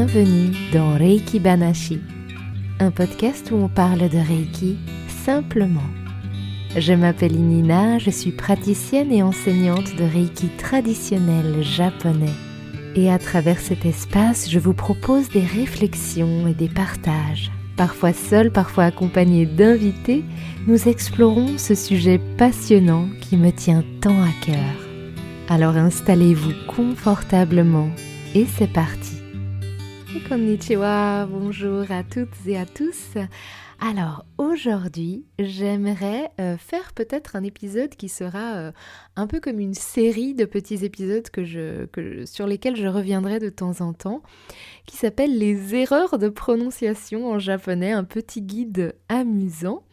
Bienvenue dans Reiki Banashi, un podcast où on parle de Reiki simplement. Je m'appelle Inina, je suis praticienne et enseignante de Reiki traditionnel japonais. Et à travers cet espace, je vous propose des réflexions et des partages. Parfois seul, parfois accompagné d'invités, nous explorons ce sujet passionnant qui me tient tant à cœur. Alors installez-vous confortablement et c'est parti. Konnichiwa, bonjour à toutes et à tous. Alors aujourd'hui, j'aimerais faire peut-être un épisode qui sera un peu comme une série de petits épisodes sur lesquels je reviendrai de temps en temps, qui s'appelle les erreurs de prononciation en japonais, un petit guide amusant.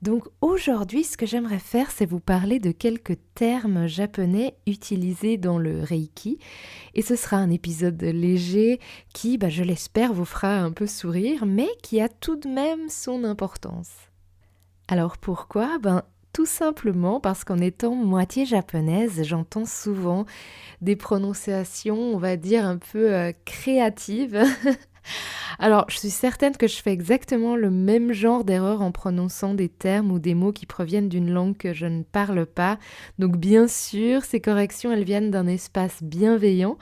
Donc aujourd'hui, ce que j'aimerais faire, c'est vous parler de quelques termes japonais utilisés dans le Reiki. Et ce sera un épisode léger qui, je l'espère, vous fera un peu sourire, mais qui a tout de même son importance. Alors pourquoi ? Tout simplement parce qu'en étant moitié japonaise, j'entends souvent des prononciations, on va dire, un peu créatives. Alors, je suis certaine que je fais exactement le même genre d'erreur en prononçant des termes ou des mots qui proviennent d'une langue que je ne parle pas. Donc, bien sûr, ces corrections, elles viennent d'un espace bienveillant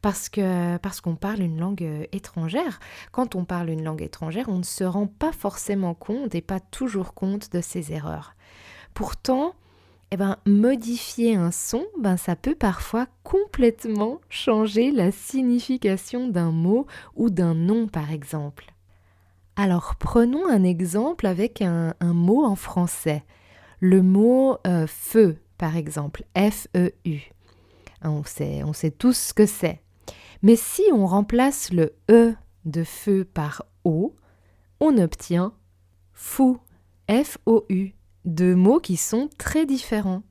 parce qu'on parle une langue étrangère. Quand on parle une langue étrangère, on ne se rend pas forcément compte et pas toujours compte de ces erreurs. Pourtant, modifier un son, ça peut parfois complètement changer la signification d'un mot ou d'un nom, par exemple. Alors, prenons un exemple avec un mot en français. Le mot feu, par exemple, F-E-U. On sait tous ce que c'est. Mais si on remplace le E de feu par O, on obtient fou, F-O-U. Deux mots qui sont très différents.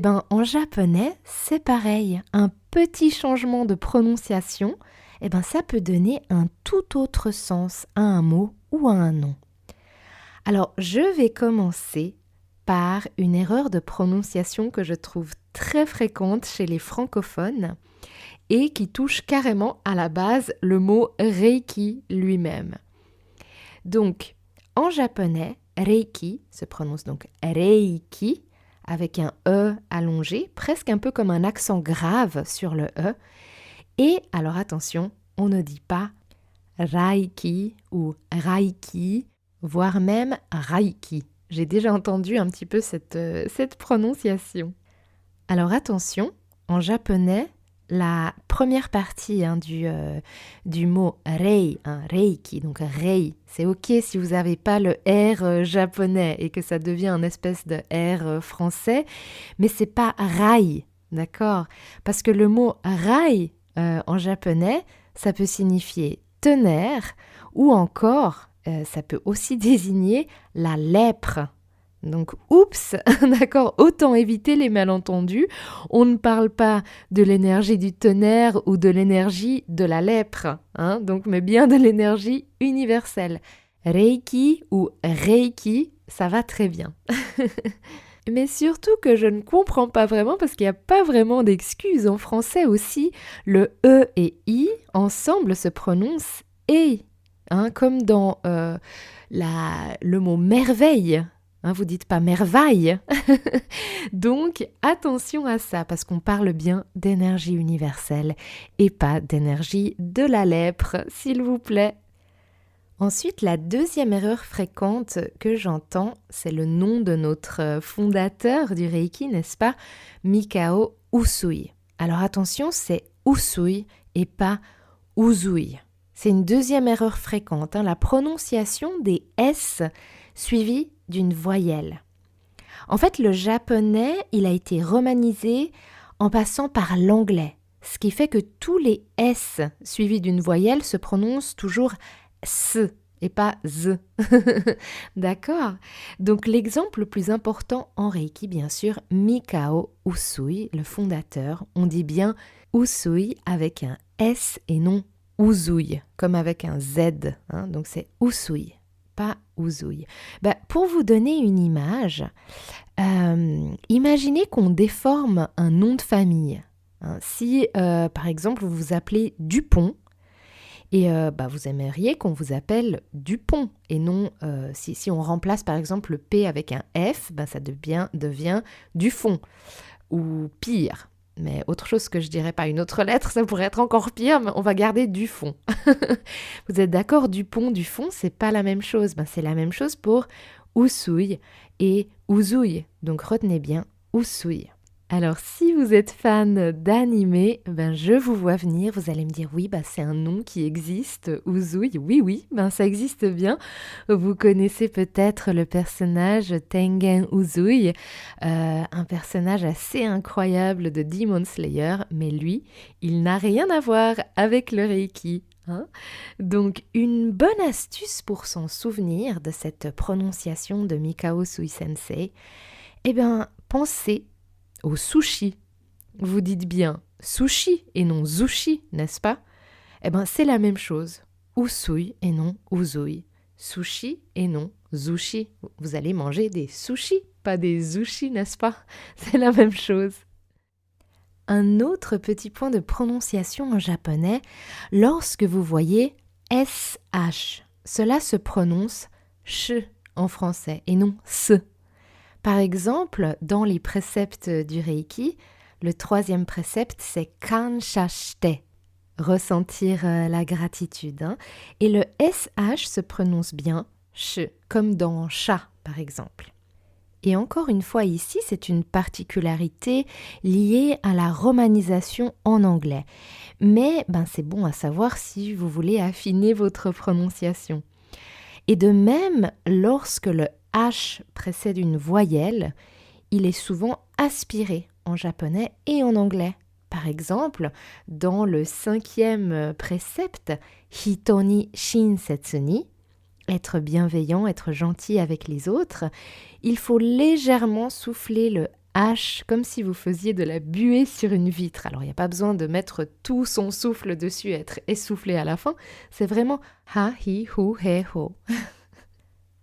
En japonais, c'est pareil. Un petit changement de prononciation, ça peut donner un tout autre sens à un mot ou à un nom. Alors, je vais commencer par une erreur de prononciation que je trouve très fréquente chez les francophones et qui touche carrément à la base le mot Reiki lui-même. Donc, en japonais, Reiki se prononce donc Reiki avec un E allongé, presque un peu comme un accent grave sur le E. Et alors attention, on ne dit pas Raiki ou Raiki, voire même Raiki. J'ai déjà entendu un petit peu cette prononciation. Alors attention, en japonais, la première partie du mot rei, reiki, donc rei, c'est ok si vous n'avez pas le R japonais et que ça devient une espèce de R français, mais c'est pas rai, d'accord ? Parce que le mot rai en japonais, ça peut signifier tonnerre ou encore, ça peut aussi désigner la lèpre. Donc, oups, d'accord, autant éviter les malentendus. On ne parle pas de l'énergie du tonnerre ou de l'énergie de la lèpre, mais bien de l'énergie universelle. Reiki ou Reiki, ça va très bien. Mais surtout que je ne comprends pas vraiment parce qu'il n'y a pas vraiment d'excuses. En français aussi, le E et I ensemble se prononcent et, comme dans le mot merveille. Vous dites pas merveille. Donc, attention à ça, parce qu'on parle bien d'énergie universelle et pas d'énergie de la lèpre, s'il vous plaît. Ensuite, la deuxième erreur fréquente que j'entends, c'est le nom de notre fondateur du Reiki, n'est-ce pas ? Mikao Usui. Alors attention, c'est Usui et pas Uzui. C'est une deuxième erreur fréquente, la prononciation des S suivies d'une voyelle. En fait, le japonais, il a été romanisé en passant par l'anglais, ce qui fait que tous les S suivis d'une voyelle se prononcent toujours S et pas Z. D'accord ? Donc l'exemple le plus important en Reiki, bien sûr, Mikao Usui, le fondateur, on dit bien Usui avec un S et non Uzui, comme avec un Z. Donc c'est Usui. Pas Uzui. Pour vous donner une image, imaginez qu'on déforme un nom de famille. Si, par exemple, vous vous appelez Dupont Et vous aimeriez qu'on vous appelle Dupont et non, si on remplace par exemple le P avec un F, ça devient Dufond ou pire. Mais autre chose que je dirais pas une autre lettre, ça pourrait être encore pire, mais on va garder Dufond. Vous êtes d'accord, Dupont, Dufond, c'est pas la même chose. C'est la même chose pour Usui et Uzui. Donc retenez bien Usui. Alors si vous êtes fan d'anime, je vous vois venir, vous allez me dire oui, c'est un nom qui existe, Uzui, oui, ça existe bien. Vous connaissez peut-être le personnage Tengen Uzui, un personnage assez incroyable de Demon Slayer, mais lui, il n'a rien à voir avec le Reiki. Donc une bonne astuce pour s'en souvenir de cette prononciation de Mikao Usui Sensei, pensez au sushi. Vous dites bien sushi et non zushi, n'est-ce pas? C'est la même chose. Usui et non uzui. Sushi et non zushi. Vous allez manger des sushis, pas des zushi, n'est-ce pas? C'est la même chose. Un autre petit point de prononciation en japonais, lorsque vous voyez SH, cela se prononce sh en français et non s. Par exemple, dans les préceptes du Reiki, le 3e précepte, c'est kansha shite, ressentir la gratitude. Et le SH se prononce bien sh, comme dans chat, par exemple. Et encore une fois ici, c'est une particularité liée à la romanisation en anglais. Mais c'est bon à savoir si vous voulez affiner votre prononciation. Et de même, lorsque le H précède une voyelle, il est souvent aspiré en japonais et en anglais. Par exemple, dans le 5e précepte, Hito ni shinsetsu ni, être bienveillant, être gentil avec les autres, il faut légèrement souffler le H comme si vous faisiez de la buée sur une vitre. Alors, il n'y a pas besoin de mettre tout son souffle dessus et être essoufflé à la fin. C'est vraiment ha, hi, hu, he, ho.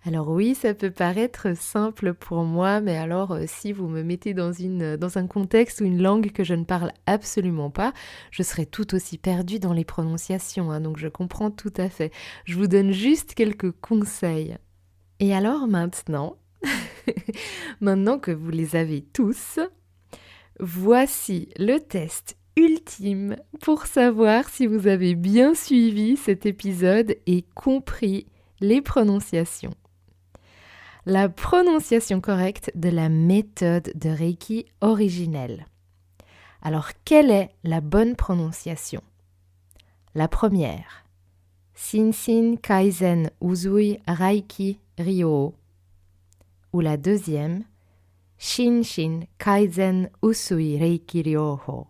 Alors oui, ça peut paraître simple pour moi, mais alors si vous me mettez dans un contexte ou une langue que je ne parle absolument pas, je serai tout aussi perdue dans les prononciations, donc je comprends tout à fait. Je vous donne juste quelques conseils. Et alors maintenant, maintenant que vous les avez tous, voici le test ultime pour savoir si vous avez bien suivi cet épisode et compris les prononciations. La prononciation correcte de la méthode de Reiki originelle. Alors, quelle est la bonne prononciation? La première, Shinshin Kaizen Uzui Reiki Ryo. Ou la deuxième, Shinshin Kaizen Usui Reiki Ryo.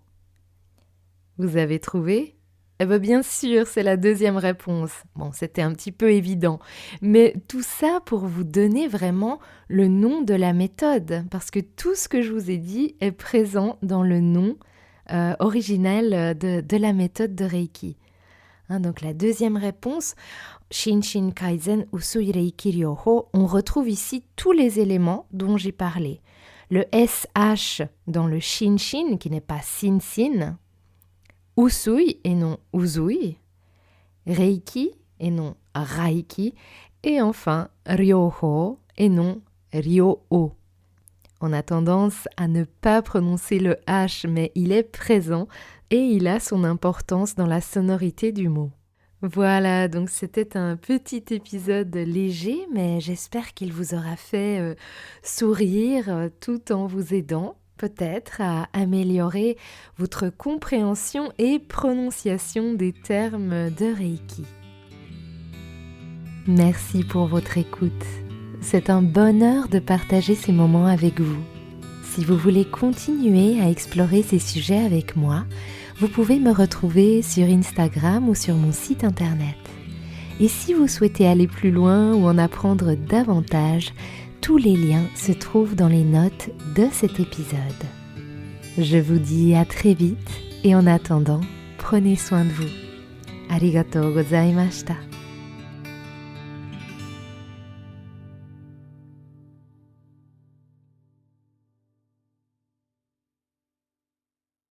Vous avez trouvé? Bien sûr, c'est la deuxième réponse. Bon, c'était un petit peu évident. Mais tout ça pour vous donner vraiment le nom de la méthode. Parce que tout ce que je vous ai dit est présent dans le nom originel de la méthode de Reiki. Donc la deuxième réponse, Shinshin Kaizen Usui Reiki Ryoho, on retrouve ici tous les éléments dont j'ai parlé. Le SH dans le Shinshin, qui n'est pas Shinsin, Usui et non Uzui, Reiki et non Raiki, et enfin Ryoho et non Ryo-o. On a tendance à ne pas prononcer le H, mais il est présent et il a son importance dans la sonorité du mot. Voilà, donc c'était un petit épisode léger, mais j'espère qu'il vous aura fait sourire tout en vous aidant peut-être à améliorer votre compréhension et prononciation des termes de Reiki. Merci pour votre écoute. C'est un bonheur de partager ces moments avec vous. Si vous voulez continuer à explorer ces sujets avec moi, vous pouvez me retrouver sur Instagram ou sur mon site internet. Et si vous souhaitez aller plus loin ou en apprendre davantage, tous les liens se trouvent dans les notes de cet épisode. Je vous dis à très vite et en attendant, prenez soin de vous. Arigatou gozaimashita.